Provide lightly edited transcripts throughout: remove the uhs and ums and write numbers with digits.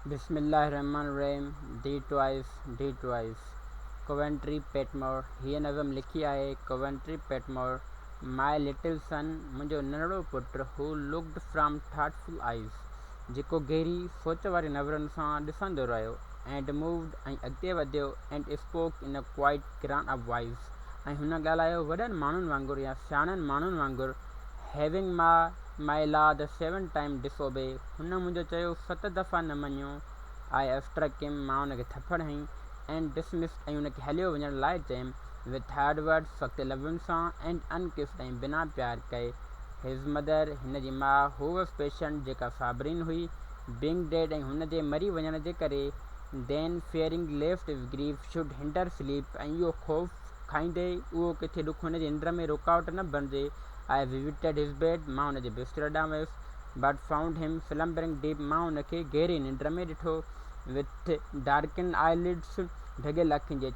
बिस्मिल्लाहिर्रहमानिर्रहीम। The toys Coventry Patmore. हीअ नज़म लिखी आहे कोवेंट्री पेटमोर। माई लिटिल सन, मुंहिंजो नंढड़ो पुटु, हू लुक्ड फ्रॉम थॉटफुल आइज़, जेको गहरी सोच वारे नज़रनि सां ॾिसंदो रहियो, एंड मूव्ड, ऐं अॻिते वधियो, and spoke in a quite ground of voice, ऐं हुन ॻाल्हायो वॾनि माण्हुनि वांगुरु या सियाणनि माण्हुनि वांगुरु। Having my law the 7 time disobey, हुन मुंहिंजो चयो 7 दफ़ा न मञियो। आई एस्ट्रक हिम, मां हुनखे थप्पड़ हईं, एंड डिसमिस्ड, ऐं हुनखे हलियो वञण लाइ चयुमि, विथ हार्ड वर्ड्स, सख़्त लफ़्ज़नि सां, एंड अनकिस्ड, ऐं बिना प्यार कए। हिज़ मदर, हिन जी माउ, हू वॉज पेशेंट, जेका साबरीन हुई, बीइंग डेड, ऐं हुन जे मरी वञण जे करे। Then fearing lest his grief should hinder sleep, ऐं इहो ख़ौफ़ खाईंदे उहो किथे ॾुख हुन जे निंड में रुकावट न बणिजे। आई विजिटेड हिज़ बेड, मां हुन जे बिस्तर ॾांहुं वियुसि, बट फाउंड हिम स्लम्बरिंग डीप, मां हुनखे गहरी निंड में ॾिठो, विथ डार्कन आईलिड्स, ढगियल अखियुनि जे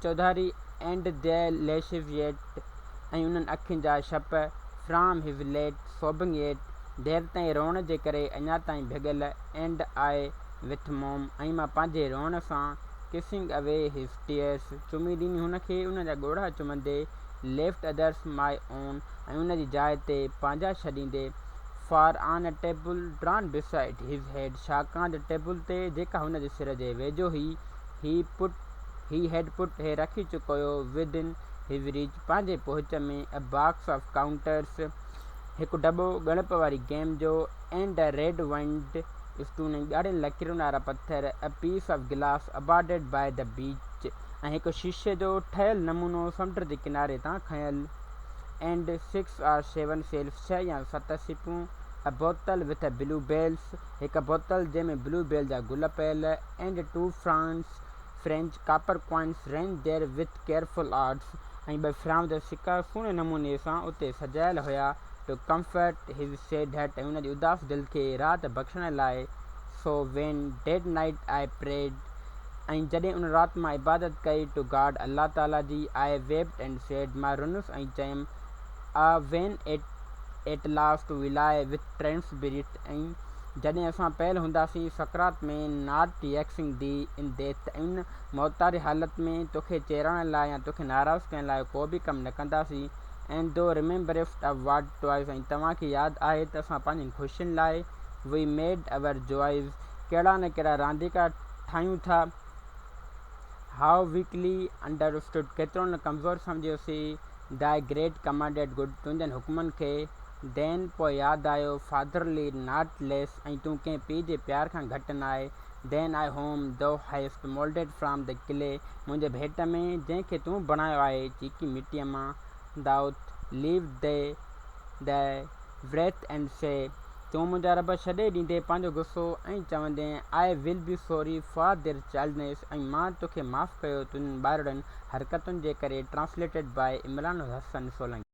चौधारी, एंड देयर लैशिज येट, ऐं उन्हनि अखियुनि जा छप, from his late sobbing yet, देर ताईं रोअण जे करे अञा ताईं भिगियल, एंड आई विथ मोम, ऐं मां पंहिंजे रोअण सां, किसिंग अवे हिज़ टीयर्स, चुमी ॾिनी हुनखे उन जा ॻोढ़ा चुमंदे, लेफ्ट अदर्स माई ओन, ऐं उन जी जाइ ते पंहिंजा छॾींदे, for on a table drawn beside his head, छाकाणि त टेबल ते जेका हुन जे सिर जे वेझो हुई, ही हैड पुट, हे रखी चुको हुयो, विद इन हिज़ रीच, पंहिंजे पहुच में, अ बॉक्स ऑफ काउंटर्स, हिकु दॿो ॻणप वारी गेम जो, एंड अ रेड वाइंड स्टून, ऐं ॻाढ़ियुनि लकीरुनि वारा पथर, अ पीस ऑफ गिलास अबॉर्डेड बाय द बीच, ऐं हिकु शीशे जो ठहियल नमूनो समुंड जे किनारे तां खयल, एंड 6 or 7 शेल्फ, 6 या 7 सिपूं, अ बोतल विथ अ ब्लू बेल्स, हिकु बोतल जंहिंमें ब्लू बेल जा गुल पियल, and 2 French copper coins rain there with careful arts, ऐं 2 फ्रांस जा सिक्का सुहिणे नमूने सां उते सजायल हुया, to comfort his sad heart, ऐं हुन जी उदास दिलि खे राति बख़्शण लाइ। So when dead night I prayed, ऐं जॾहिं उन राति मां इबादत कई, टू गॉड, अल्लाह ताला जी, आई वेप्ड एंड सेड, मां रुनुसि ऐं चयुमि, आ when at last villi with ट्रांसपिरेंट, ऐं जॾहिं असां पहिल हूंदासीं सकरात में, नॉट यक्सिंग दी इन डेथ, ऐं उन मौतारी हालत में तोखे चेराइण लाइ या तोखे नाराज़ करण लाइ को बि कमु न कंदासीं। And thou rememberest of what toys, ऐं तव्हांखे यादि आहे त असां पंहिंजनि ख़ुशियुनि लाइ, वी मेड अवर जॉइज़, कहिड़ा न कहिड़ा रांदीका ठाहियूं था, हाउ वीकली अंडरस्टूड, केतिरो न कमज़ोर सम्झियोसीं, दाई ग्रेट कमांडेड गुड, तुंहिंजनि हुकुमनि खे। देन पोइ यादि आयो, फादरली नॉट लेस, ऐं तूं कंहिं पीउ जे प्यार खां घटि न आहे। Then I whom thou hast moulded from the clay, मुंहिंजे भेट में जंहिंखे तूं बणायो आहे चीकी मिटीअ मां, दाउथ लीव द ब्रेथ एंड से, तूं मुंहिंजा रब छॾे ॾींदे पंहिंजो गुस्सो, ऐं चवंदे I will be sorry for their childishness, ऐं मां तोखे माफ़ु कयो तुंहिंजनि ॿारड़नि हरकतुनि जे करे। Translated by Imran Hasan Solanki.